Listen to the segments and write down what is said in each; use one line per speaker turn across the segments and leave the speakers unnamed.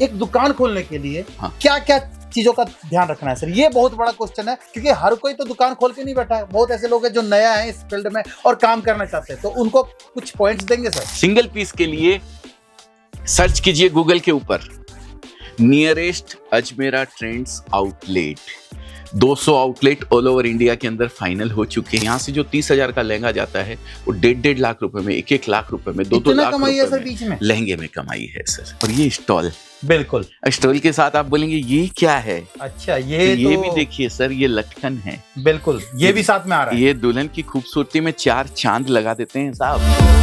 एक दुकान खोलने के लिए
हाँ।
क्या क्या चीजों का ध्यान रखना है सर? ये बहुत बड़ा क्वेश्चन है, क्योंकि हर कोई तो दुकान खोल के नहीं बैठा है। बहुत ऐसे लोग हैं जो नया है इस फील्ड में और काम करना चाहते हैं, तो उनको कुछ पॉइंट्स देंगे सर?
सिंगल पीस के लिए सर्च कीजिए गूगल के ऊपर, nearest Ajmera trends outlet. 200 outlet all over India के अंदर फाइनल हो चुके हैं। यहाँ से जो 30,000 का लहंगा जाता है वो 1.5 लाख रुपए में, 1 लाख रुपए में, 2 लाख
कमाई है
रुपए
सर बीच में?
लहंगे में कमाई है सर। और ये स्टॉल,
बिल्कुल
स्टॉल के साथ आप बोलेंगे ये क्या है?
अच्छा,
तो
ये
भी देखिए सर, ये लटकन है।
बिल्कुल, ये भी साथ में आ रहा है।
ये दुल्हन की खूबसूरती में 4 चांद लगा देते हैं साहब।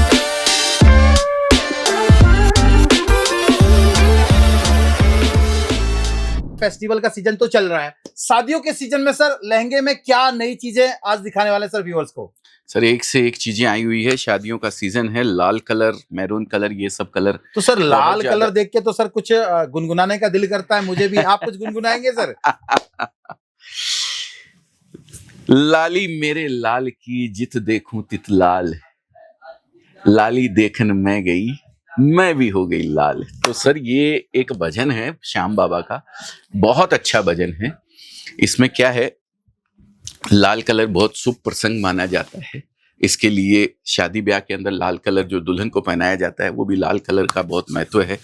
फेस्टिवल का सीजन तो चल रहा है, शादियों के सीजन में सर लहंगे में क्या नई चीजें आज दिखाने वाले सर व्यूअर्स को?
सर एक से एक चीजें आई हुई है। शादियों का सीजन है, लाल कलर, मैरून कलर, ये सब कलर।
तो सर लाल कलर देख के तो सर कुछ गुनगुनाने का दिल करता है मुझे भी। आप कुछ गुनगुनाएंगे सर?
लाली मेरे लाल की जित देखूं तित लाल, लाली देखन मैं गई मैं भी हो गई लाल। तो सर ये एक भजन है श्याम बाबा का, बहुत अच्छा भजन है। इसमें क्या है, लाल कलर बहुत शुभ प्रसंग माना जाता है। इसके लिए शादी ब्याह के अंदर लाल कलर जो दुल्हन को पहनाया जाता है वो भी लाल कलर का बहुत महत्व है।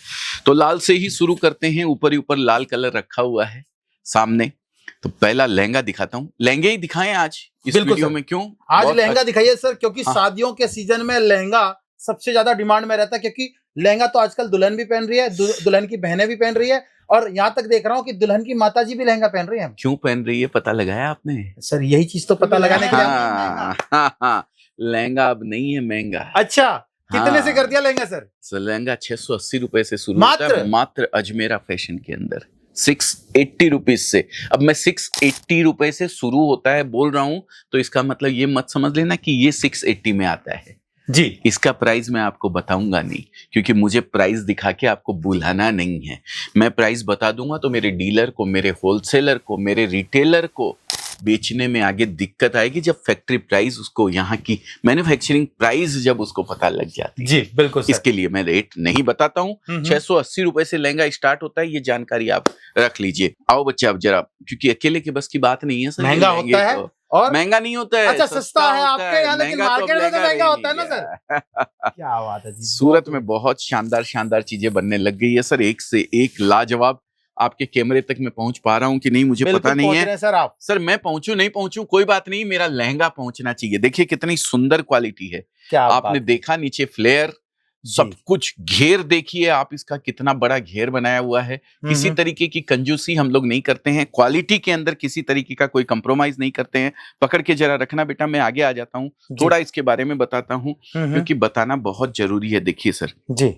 तो लाल से ही शुरू करते हैं। ऊपर ही ऊपर लाल कलर रखा हुआ है सामने। तो पहला लहंगा दिखाता हूँ। लहंगे ही दिखाएं आज इस वीडियो में। क्यों
आज लहंगा दिखाइए सर? क्योंकि
हाँ।
शादियों के सीजन में लहंगा सबसे ज्यादा डिमांड में रहता है, क्योंकि लहंगा तो आजकल दुल्हन भी पहन रही है, दुल्हन की बहनें भी पहन रही है, और यहाँ तक देख रहा हूँ कि दुल्हन की माताजी भी लहंगा पहन रही है।
क्यों पहन रही है पता लगाया आपने?
सर यही चीज तो पता लगाने के लिए।
हाँ, लहंगा अब नहीं है महंगा।
अच्छा, कितने
हाँ।
से कर दिया लहंगा सर?
सर लहंगा 680 रुपए से शुरू होता है, मात्र अजमेरा फैशन के अंदर 680 रुपीज से। अब मैं 680 रुपए से शुरू होता है बोल रहा हूं, तो इसका मतलब ये मत समझ लेना कि ये 680 में आता है
जी।
इसका प्राइस मैं आपको बताऊंगा नहीं, क्योंकि मुझे प्राइस दिखा के आपको बुलाना नहीं है। मैं प्राइस बता दूंगा तो मेरे डीलर को, मेरे होलसेलर को, मेरे रिटेलर को बेचने में आगे दिक्कत आएगी, जब फैक्ट्री प्राइस उसको, यहाँ की मैन्युफैक्चरिंग प्राइस जब उसको पता लग जाती है।
जी बिल्कुल सर।
इसके लिए मैं रेट नहीं बताता हूँ। 680 रुपए से लहंगा स्टार्ट होता है, ये जानकारी आप रख लीजिए। आओ बच्चे अब जरा, क्योंकि अकेले के बस की बात नहीं है सर।
महंगा होता है और
महंगा नहीं होता है।
अच्छा, सस्ता है आपके यहाँ, लेकिन मार्केट में तो महंगा होता है ना सर। क्या बात है जी।
सूरत में बहुत शानदार शानदार चीजें बनने लग गई है सर, एक से एक लाजवाब। आपके कैमरे तक मैं पहुंच पा रहा हूं कि नहीं मुझे पता नहीं है
सर। आप
सर, मैं पहुंचू नहीं पहुंचू कोई बात नहीं, मेरा लहंगा पहुंचना चाहिए। देखिए कितनी सुंदर क्वालिटी है।
क्या
आपने देखा नीचे फ्लेयर, सब कुछ घेर देखिए आप, इसका कितना बड़ा घेर बनाया हुआ है। किसी तरीके की कंजूसी हम लोग नहीं करते हैं, क्वालिटी के अंदर किसी तरीके का कोई कंप्रोमाइज नहीं करते हैं। पकड़ के जरा रखना बेटा, मैं आगे आ जाता हूँ, थोड़ा इसके बारे में बताता हूँ, क्योंकि बताना बहुत जरूरी है। देखिए सर
जी,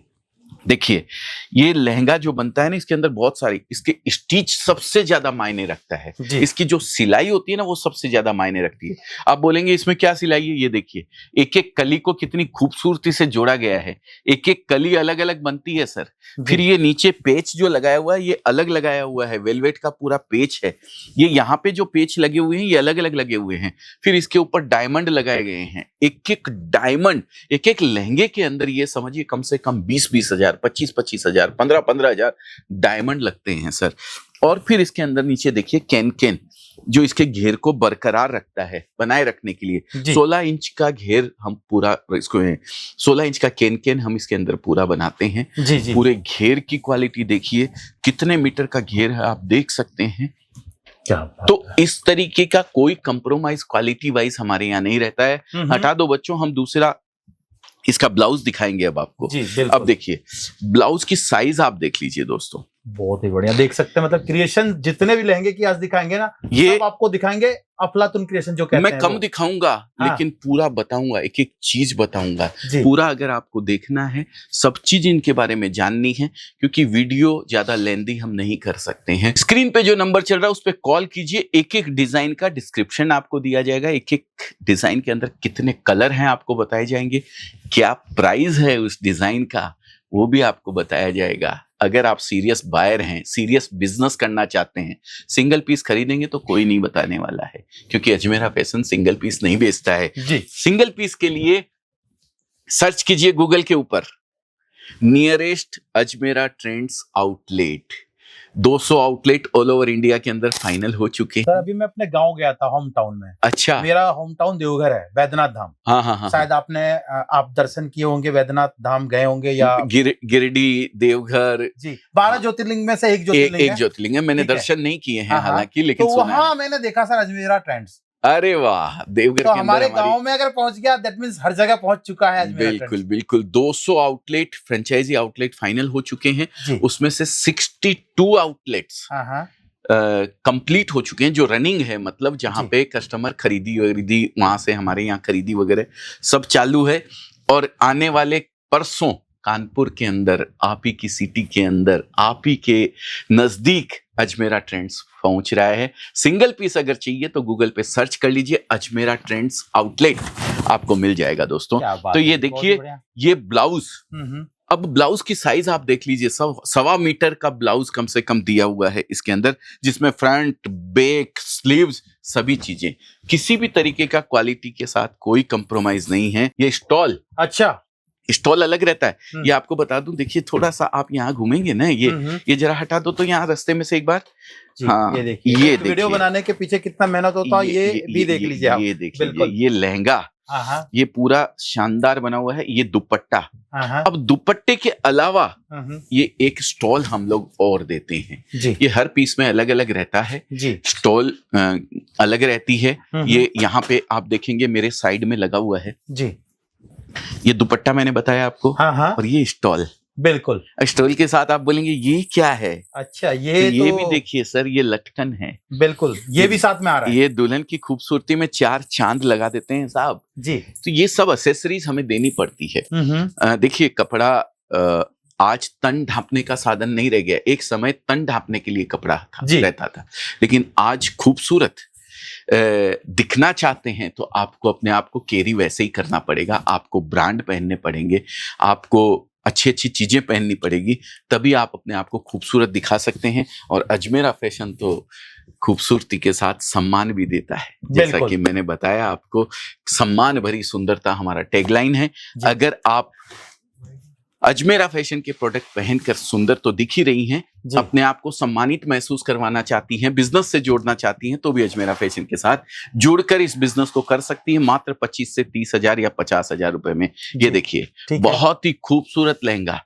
देखिए ये लहंगा जो बनता है ना, इसके अंदर बहुत सारी, इसके स्टिच सबसे ज्यादा मायने रखता है। इसकी जो सिलाई होती है ना वो सबसे ज्यादा मायने रखती है। आप बोलेंगे इसमें क्या सिलाई है? ये देखिए, एक एक कली को कितनी खूबसूरती से जोड़ा गया है। एक एक कली अलग अलग बनती है सर। फिर ये नीचे पेच जो लगाया हुआ है ये अलग लगाया हुआ है, वेलवेट का पूरा पेच है। ये यहाँ पे जो पेच लगे हुए हैं ये अलग अलग लगे हुए हैं। फिर इसके ऊपर डायमंड लगाए गए हैं। एक एक डायमंड, एक एक लहंगे के अंदर ये समझिए कम से कम 20-20 हजार, 25-25 हजार, 15-15 हजार डायमंड लगते हैं सर। और फिर इसके अंदर नीचे देखिए कैन जो इसके घेर को बरकरार रखता है, बनाए रखने के लिए 16 इंच का घेर हम पूरा इसको 16 इंच का कैन हम इसके अंदर पूरा बनाते हैं। पूरे घेर की क्वालिटी देखिए, कितने मीटर का घेर है आप देख सकते हैं। तो इस तरीके का कोई कंप्रोमाइज क्वालिटी वाइज हमारे यहाँ नहीं रहता है। हटा दो बच्चों, हम दूसरा इसका ब्लाउज दिखाएंगे अब आपको। अब देखिए ब्लाउज की साइज आप देख लीजिए दोस्तों,
बहुत ही बढ़िया देख सकते हैं। मतलब क्रिएशन जितने भी लहंगे की आज दिखाएंगे ना, ये आपको दिखाएंगे अफलातुन क्रिएशन जो कहते हैं।
मैं कम दिखाऊंगा लेकिन पूरा बताऊंगा, एक एक चीज बताऊंगा पूरा। अगर आपको देखना है, सब चीज इनके बारे में जाननी है, क्योंकि वीडियो ज्यादा लेंदी हम नहीं कर सकते हैं। स्क्रीन पे जो नंबर चल रहा है उस पर कॉल कीजिए। एक एक डिजाइन का डिस्क्रिप्शन आपको दिया जाएगा। एक एक डिजाइन के अंदर कितने कलर हैं आपको बताए जाएंगे, क्या प्राइस है उस डिजाइन का वो भी आपको बताया जाएगा। अगर आप सीरियस बायर हैं, सीरियस बिजनेस करना चाहते हैं, सिंगल पीस खरीदेंगे तो कोई नहीं बताने वाला है, क्योंकि अजमेरा फैशन सिंगल पीस नहीं बेचता है। सिंगल पीस के लिए सर्च कीजिए गूगल के ऊपर, nearest Ajmera trends outlet, 200 outlet all over India के अंदर फाइनल हो चुके हैं।
सर अभी मैं अपने गांव गया था, होम टाउन में।
अच्छा।
मेरा होम टाउन देवघर है, वैद्यनाथ धाम।
हाँ हाँ हाँ।
शायद आपने आप दर्शन किए होंगे, वैद्यनाथ धाम गए होंगे या
गिरिडीह, देवघर।
जी, 12 ज्योतिर्लिंग में से एक ज्योतिर्लिंग
एक ज्योतिर्लिंग है। मैंने दर्शन नहीं किए हैं हालांकि, लेकिन
तो वहां मैंने देखा सर अजमेरा ट्रेंड्स।
अरे वाह, देवघर
तो
के
हमारे गांव में अगर पहुंच गया दैट मींस हर जगह पहुंच चुका है अजमेरा ट्रेंड्स।
बिल्कुल बिल्कुल। 200 आउटलेट फ्रेंचाइजी आउटलेट फाइनल हो चुके हैं, उसमें से 62 आउटलेट्स कंप्लीट हो चुके हैं, जो रनिंग है, मतलब जहां पे कस्टमर खरीदी वहां से हमारे यहाँ खरीदी वगैरह सब चालू है। और आने वाले परसों कानपुर के अंदर, आप ही की सिटी के अंदर, आप ही के नजदीक अजमेरा ट्रेंड्स पहुंच रहा है। सिंगल पीस अगर चाहिए तो गूगल पे सर्च कर लीजिए, अजमेरा ट्रेंड्स आउटलेट आपको मिल जाएगा दोस्तों। तो ये देखिए, ये ब्लाउज, अब ब्लाउज की साइज आप देख लीजिए, 1.25 मीटर का ब्लाउज कम से कम दिया हुआ है इसके अंदर, जिसमें फ्रंट, बैक, स्लीव्स सभी चीजें, किसी भी तरीके का क्वालिटी के साथ कोई कंप्रोमाइज नहीं है। ये स्टॉल, अच्छा स्टॉल अलग रहता है। ये आपको बता दूं, देखिए थोड़ा सा आप यहाँ घूमेंगे ना, ये जरा हटा दो तो यहाँ रास्ते में से एक बार। हाँ, ये देखिए
वीडियो बनाने के पीछे कितना मेहनत होता है, ये भी देख लीजिए आप।
ये देखिए, ये लहंगा, ये पूरा शानदार बना हुआ है। ये दुपट्टा, अब दुपट्टे के अलावा ये एक स्टॉल हम लोग और देते हैं। ये हर पीस में अलग अलग रहता है, स्टॉल अलग रहती है। ये यहाँ पे आप देखेंगे मेरे साइड में लगा हुआ है जी, ये दुपट्टा मैंने बताया आपको। और ये स्टॉल, बिल्कुल स्टॉल के साथ आप बोलेंगे ये क्या है। अच्छा, ये तो भी देखिए सर, ये लटकन है, बिल्कुल ये भी साथ में आ रहा है। ये दुल्हन की खूबसूरती में 4 चांद लगा देते हैं साहब जी। तो ये सब एक्सेसरीज हमें देनी पड़ती है। देखिए कपड़ा आज तन ढांपने का साधन नहीं रह गया। एक समय तन ढांपने के लिए कपड़ा रहता था, लेकिन आज खूबसूरत दिखना चाहते हैं तो आपको अपने आप को कैरी वैसे ही करना पड़ेगा। आपको ब्रांड पहनने पड़ेंगे, आपको अच्छी अच्छी चीजें पहननी पड़ेगी, तभी आप अपने आप को खूबसूरत दिखा सकते हैं। और अजमेरा फैशन तो खूबसूरती के साथ सम्मान भी देता है, जैसा कि मैंने बताया आपको, सम्मान भरी सुंदरता हमारा टैगलाइन है। अगर आप अजमेरा फैशन के प्रोडक्ट पहनकर सुंदर तो दिख ही रही हैं, अपने आप को सम्मानित महसूस करवाना चाहती हैं, बिजनेस से जोड़ना चाहती हैं, तो भी अजमेरा फैशन के साथ जुड़कर इस बिजनेस को कर सकती हैं, मात्र 25 से 30 हजार या 50 हजार रुपए में। ये देखिए बहुत ही खूबसूरत लहंगा।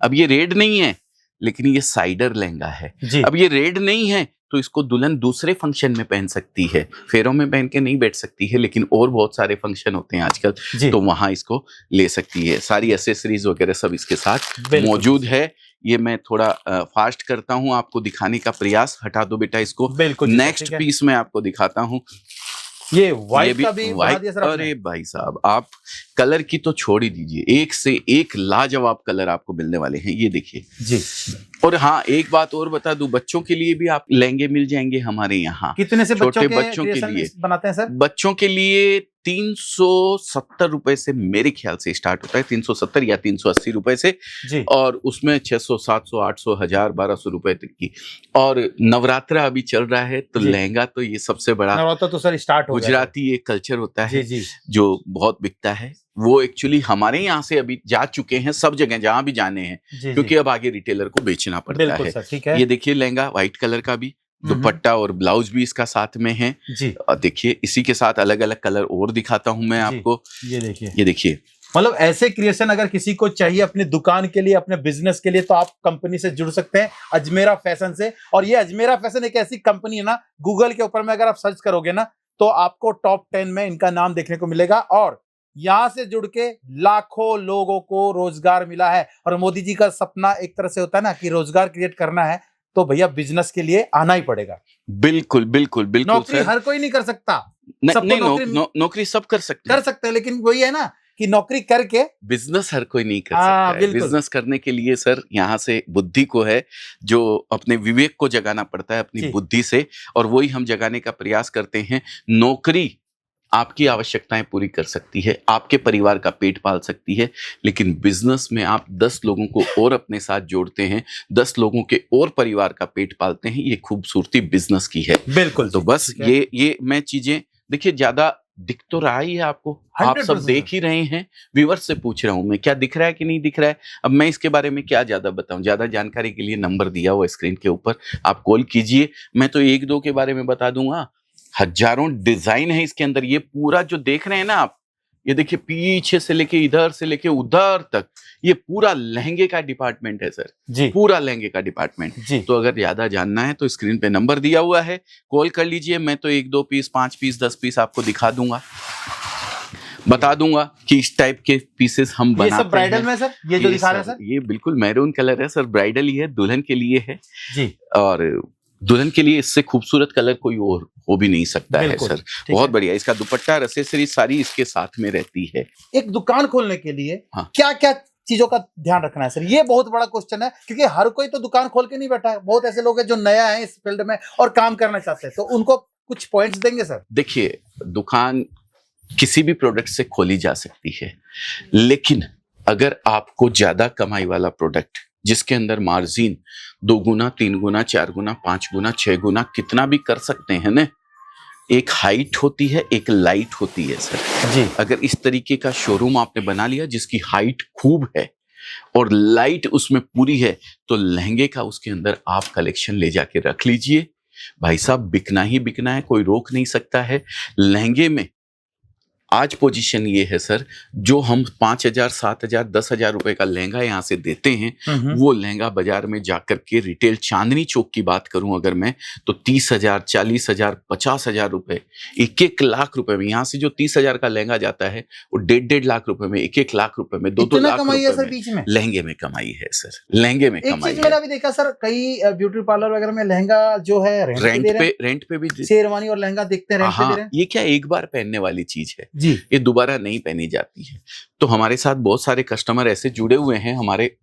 अब ये रेड नहीं है, लेकिन ये साइडर लहंगा है। अब ये रेड नहीं है तो इसको दुल्हन दूसरे फंक्शन में पहन सकती है, फेरों में पहन के नहीं बैठ सकती है, लेकिन और बहुत सारे फंक्शन होते हैं आजकल, तो वहां इसको ले सकती है। सारी एसेसरीज वगैरह सब इसके साथ मौजूद है। ये मैं थोड़ा फास्ट करता हूं, आपको दिखाने का प्रयास। हटा दो बेटा इसको, नेक्स्ट पीस में आपको दिखाता हूं। ये व्हाइट का भी बना दिया सर आपने। अरे भाई साहब, आप कलर की तो छोड़ ही दीजिए, एक से एक लाजवाब कलर आपको मिलने वाले हैं। ये देखिए जी। और हाँ, एक बात और बता दूं, बच्चों के लिए भी आप लहंगे मिल जाएंगे हमारे यहाँ। कितने से छोटे बच्चों के लिए बनाते हैं सर? बच्चों के लिए 370 रुपए से मेरे ख्याल से स्टार्ट होता है, 370 या 380 रुपए से जी। और उसमें 600, 700, 800, 1000, 1200 रुपए तक की। और नवरात्रा अभी चल रहा है, तो लहंगा तो ये सबसे बड़ा नवरात्रा तो सर स्टार्ट हो गुजराती एक कल्चर होता है जी। जो बहुत बिकता है। वो एक्चुअली हमारे यहाँ से अभी जा चुके हैं सब जगह जहां भी जाने हैं, क्योंकि अब आगे रिटेलर को बेचना पड़ता है। ये देखिए लहंगा व्हाइट कलर का भी, दुपट्टा और ब्लाउज भी इसका साथ में है जी। और देखिए इसी के साथ अलग अलग कलर और दिखाता हूं मैं आपको। ये देखिए
मतलब ऐसे क्रिएशन अगर किसी को चाहिए अपनी दुकान के लिए, अपने बिजनेस के लिए, तो आप कंपनी से जुड़ सकते हैं अजमेरा फैशन से। और ये अजमेरा फैशन एक ऐसी कंपनी है ना, गूगल के ऊपर में अगर आप सर्च करोगे ना तो आपको टॉप 10 में इनका नाम देखने को मिलेगा। और यहां से जुड़ के लाखों लोगों को रोजगार मिला है। और मोदी जी का सपना एक तरह से होता है ना कि रोजगार क्रिएट करना है, तो भैया बिजनेस के लिए आना ही पड़ेगा।
बिल्कुल बिल्कुल बिल्कुल।
नौकरी हर कोई नहीं कर सकता,
नौकरी सब कर सकते
हैं, लेकिन वही है ना कि नौकरी करके
बिजनेस हर कोई नहीं कर सकता है। बिजनेस करने के लिए सर यहाँ से बुद्धि को है, जो अपने विवेक को जगाना पड़ता है अपनी बुद्धि से, और वही हम जगाने का प्रयास करते हैं। नौकरी आपकी आवश्यकताएं पूरी कर सकती है, आपके परिवार का पेट पाल सकती है, लेकिन बिजनेस में आप 10 लोगों को और अपने साथ जोड़ते हैं, 10 लोगों के और परिवार का पेट पालते हैं। ये खूबसूरती बिजनेस की है। बिल्कुल। तो बस ये मैं चीजें देखिए, ज्यादा दिख तो रहा ही है आपको, आप सब
100%
देख ही रहे हैं। व्यूअर्स से पूछ रहा हूं मैं, क्या दिख रहा है कि नहीं दिख रहा है? अब मैं इसके बारे में क्या ज्यादा बताऊं, ज्यादा जानकारी के लिए नंबर दिया हुआ स्क्रीन के ऊपर, आप कॉल कीजिए। मैं तो एक दो के बारे में बता दूंगा, हजारों डिजाइन है इसके अंदर। ये पूरा जो देख रहे हैं ना आप, ये देखिए पीछे से लेके इधर से लेके उधर तक, ये पूरा लहंगे का डिपार्टमेंट है सर
जी,
पूरा लहंगे का डिपार्टमेंट।
जी,
तो अगर ज्यादा जानना है तो स्क्रीन पे नंबर दिया हुआ है, कॉल कर लीजिए। मैं तो 1-2 पीस, 5 पीस, 10 पीस आपको दिखा दूंगा, बता दूंगा कि इस टाइप के पीसेस हम
ये
बनाते हैं।
सब ब्राइडल में सर, ये जो दिखा रहे हैं सर,
ये बिल्कुल मैरून कलर है सर, ब्राइडल ही है, दुल्हन के लिए है
जी,
और दुल्हन के लिए इससे खूबसूरत कलर कोई और हो भी नहीं सकता है
बिल्कुल,
सर।
ठीक
बहुत
है।
बढ़िया, इसका दुपट्टा और एक्सेसरीज सारी इसके साथ में रहती है।
एक दुकान खोलने के लिए
हाँ।
क्या क्या चीजों का ध्यान रखना है सर? ये बहुत बड़ा क्वेश्चन है, क्योंकि हर कोई तो दुकान खोल के नहीं बैठा है। बहुत ऐसे लोग हैं जो नया है इस फील्ड में और काम करना चाहते हैं, तो उनको कुछ पॉइंट्स देंगे सर?
देखिए, दुकान किसी भी प्रोडक्ट से खोली जा सकती है, लेकिन अगर आपको ज्यादा कमाई वाला प्रोडक्ट जिसके अंदर मार्जिन 2 गुना, 3 गुना, 4 गुना, 5 गुना, 6 गुना कितना भी कर सकते हैं ना, एक हाइट होती है, एक लाइट होती है सर
जी,
अगर इस तरीके का शोरूम आपने बना लिया जिसकी हाइट खूब है और लाइट उसमें पूरी है, तो लहंगे का उसके अंदर आप कलेक्शन ले जाके रख लीजिए भाई साहब, बिकना ही बिकना है, कोई रोक नहीं सकता है। लहंगे में आज पोजीशन ये है सर, जो हम 5,000, 7,000, 10,000 रुपए का लहंगा यहाँ से देते हैं, वो लहंगा बाजार में जाकर के रिटेल चांदनी चौक की बात करूं अगर मैं, तो 30,000, 40,000, 50,000 रुपए, 1-1 लाख रुपए में। यहाँ से जो 30,000 का लहंगा जाता है वो 1.5 लाख रुपए में, 1-1 लाख रुपए में, 2-2 लाख
कमाई है
रुपए
सर
में
बीच में?
लहंगे में कमाई है सर, लहंगे में
एक
कमाई
चीज मैंने
है।
अभी देखा सर, कई ब्यूटी पार्लर वगैरह में लहंगा जो है
रेंट पे भी
शेरवानी और लहंगा देखते हैं, रेंट पे दे रहे
हाँ, ये क्या एक बार पहनने वाली चीज है
जी,
ये दोबारा नहीं पहनी जाती है। तो हमारे साथ बहुत सारे कस्टमर ऐसे जुड़े हुए हैं, हमारे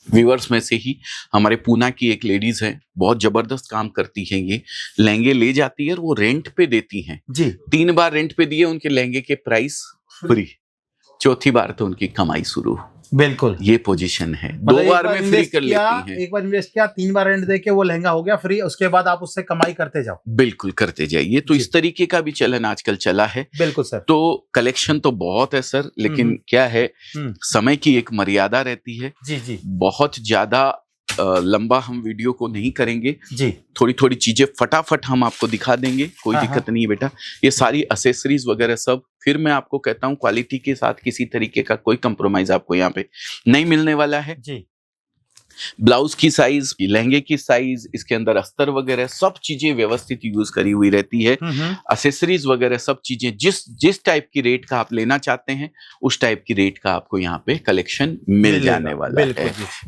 व्यूअर्स में से ही हमारे पूना की एक लेडीज है, बहुत जबरदस्त काम करती हैं, ये लहंगे ले जाती है और वो रेंट पे देती हैं
जी,
3 बार रेंट पे दिए, उनके लहंगे के प्राइस फ्री, चौथी बार तो उनकी कमाई शुरू।
बिल्कुल,
ये पोजीशन है, 2
मतलब
बार में फ्री कर लेती हैं।
एक बार इन्वेस्ट किया, 3 बार रेंट देके वो लहंगा हो गया फ्री, उसके बाद आप उससे कमाई करते जाओ।
बिल्कुल करते जाइए, तो
जी।
इस तरीके का भी चलन आजकल चला है।
बिल्कुल सर।
तो कलेक्शन तो बहुत है सर, लेकिन क्या है, समय की एक मर्यादा रहती है।
जी, जी,
बहुत ज्यादा लंबा हम वीडियो को नहीं करेंगे,
जी,
थोड़ी थोड़ी चीजें फटाफट हम आपको दिखा देंगे, कोई दिक्कत नहीं है बेटा। ये सारी एसेसरीज वगैरह सब, फिर मैं आपको कहता हूँ क्वालिटी के साथ किसी तरीके का कोई कंप्रोमाइज आपको यहाँ पे नहीं मिलने वाला है।
जी,
ब्लाउज की साइज, लहंगे की साइज, इसके अंदर अस्तर वगैरह सब चीजें व्यवस्थित यूज करी हुई रहती है। एसेसरीज वगैरह सब चीजें जिस टाइप की रेट का आप लेना चाहते हैं उस टाइप की रेट का आपको यहाँ पे कलेक्शन मिल जाने वाला है।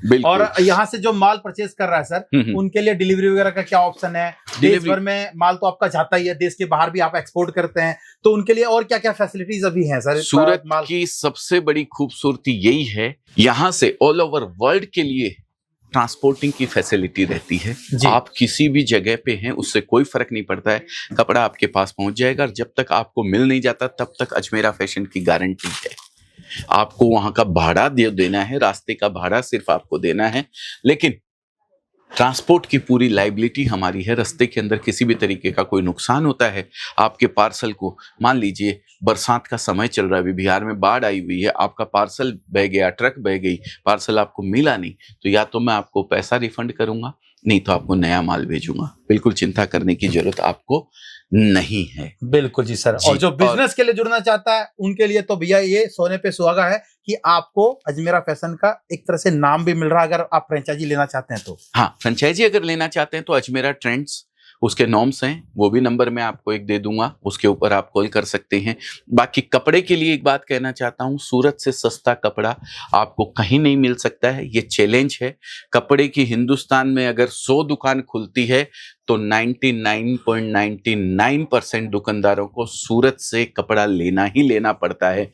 बिल्कुल। और यहाँ से जो माल परचेज कर रहा है सर, उनके लिए डिलीवरी वगैरह का क्या ऑप्शन है? देश भर में माल तो आपका जाता ही है, देश के बाहर भी आप एक्सपोर्ट करते हैं, तो उनके लिए और क्या क्या फैसिलिटीज अभी हैं सर?
सूरत की सबसे बड़ी खूबसूरती यही है, यहाँ से ऑल ओवर वर्ल्ड के लिए ट्रांसपोर्टिंग की फैसिलिटी रहती है। आप किसी भी जगह पे हैं उससे कोई फर्क नहीं पड़ता है, कपड़ा आपके पास पहुंच जाएगा। और जब तक आपको मिल नहीं जाता तब तक अजमेरा फैशन की गारंटी है। आपको वहां का भाड़ा देना है, रास्ते का भाड़ा सिर्फ आपको देना है, लेकिन ट्रांसपोर्ट की पूरी लाइबिलिटी हमारी है। रास्ते के अंदर किसी भी तरीके का कोई नुकसान होता है आपके पार्सल को, मान लीजिए बरसात का समय चल रहा है, अभी बिहार में बाढ़ आई हुई है, आपका पार्सल बह गया, ट्रक बह गई, पार्सल आपको मिला नहीं, तो या तो मैं आपको पैसा रिफंड करूंगा, नहीं तो आपको नया माल भेजूंगा। बिल्कुल चिंता करने की जरूरत आपको नहीं है।
बिल्कुल जी सर। और जो बिजनेस के लिए जुड़ना चाहता है उनके लिए तो भैया ये सोने पे सुहागा है कि आपको अजमेरा फैशन का एक तरह से नाम भी मिल रहा है, अगर आप फ्रेंचाइजी लेना चाहते हैं तो।
हाँ, फ्रेंचाइजी अगर लेना चाहते हैं तो अजमेरा ट्रेंड्स, उसके नॉर्म्स हैं, वो भी नंबर मैं आपको एक दे दूंगा, उसके ऊपर आप कॉल कर सकते हैं। बाकी कपड़े के लिए एक बात कहना चाहता हूँ, सूरत से सस्ता कपड़ा आपको कहीं नहीं मिल सकता है, ये चैलेंज है। कपड़े की हिंदुस्तान में अगर 100 दुकान खुलती है तो 99.99% दुकानदारों को सूरत से कपड़ा लेना ही लेना पड़ता है।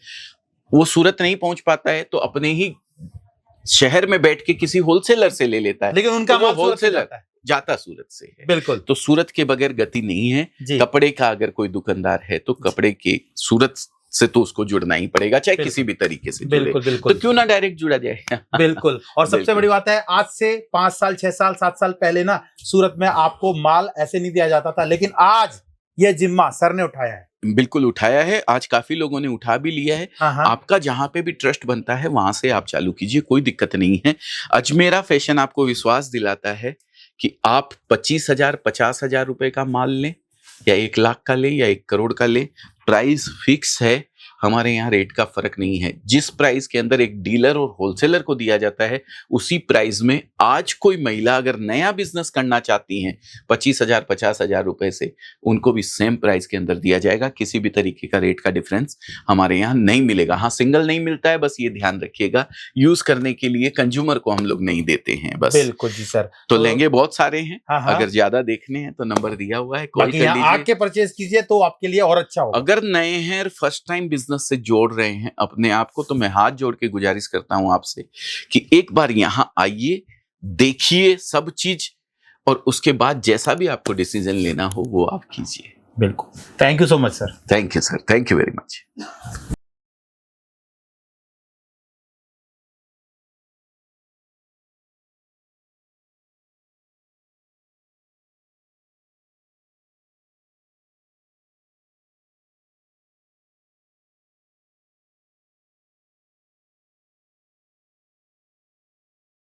वो सूरत नहीं पहुंच पाता है तो अपने ही शहर में बैठ के किसी होलसेलर से ले लेता है,
लेकिन उनका
तो होलसेलर जाता सूरत से है।
बिल्कुल।
तो सूरत के बगैर गति नहीं है। कपड़े का अगर कोई दुकानदार है तो कपड़े के सूरत से तो उसको जुड़ना ही पड़ेगा, चाहे किसी भी तरीके से।
बिल्कुल बिल्कुल।
तो क्यों ना डायरेक्ट जुड़ा जाए।
बिल्कुल। और सबसे बड़ी बात है, आज से 5 साल 6 साल 7 साल पहले ना सूरत में आपको माल ऐसे नहीं दिया जाता था, लेकिन आज ये जिम्मा सर ने उठाया है।
बिल्कुल उठाया है, आज काफी लोगों ने उठा भी लिया है।
हाँ हाँ
आपका जहां पे भी ट्रस्ट बनता है वहां से आप चालू कीजिए, कोई दिक्कत नहीं है। अजमेरा फैशन आपको विश्वास दिलाता है कि आप 25,000 50,000 रुपए का माल लें या 1 लाख का ले या 1 करोड़ का ले, प्राइस फिक्स है। हमारे यहाँ रेट का फर्क नहीं है। जिस प्राइस के अंदर एक डीलर और होलसेलर को दिया जाता है, उसी प्राइस में आज कोई महिला अगर नया बिजनेस करना चाहती हैं 25,000 50,000 रुपए से, उनको भी सेम प्राइस के अंदर दिया जाएगा। किसी भी तरीके का रेट का डिफरेंस हमारे यहाँ नहीं मिलेगा। हाँ, सिंगल नहीं मिलता है, बस ये ध्यान रखिएगा। यूज करने के लिए कंज्यूमर को हम लोग नहीं देते हैं बस।
बिल्कुल जी सर।
तो लहंगे बहुत सारे हैं।
हाँ हाँ।
अगर ज्यादा देखने हैं तो नंबर दिया हुआ है, कॉल
बाकी
कर
यहाँ
लीजिए।
आके परचेज कीजिए तो आपके लिए और अच्छा होगा।
अगर नए हैं और फर्स्ट टाइम बिजनेस से जोड़ रहे हैं अपने आप को, तो मैं हाथ जोड़ के गुजारिश करता हूं आपसे कि एक बार यहां आइए, देखिए सब चीज, और उसके बाद जैसा भी आपको डिसीजन लेना हो वो आप कीजिए।
बिल्कुल। Thank you so much sir.
Thank you sir, thank you very much.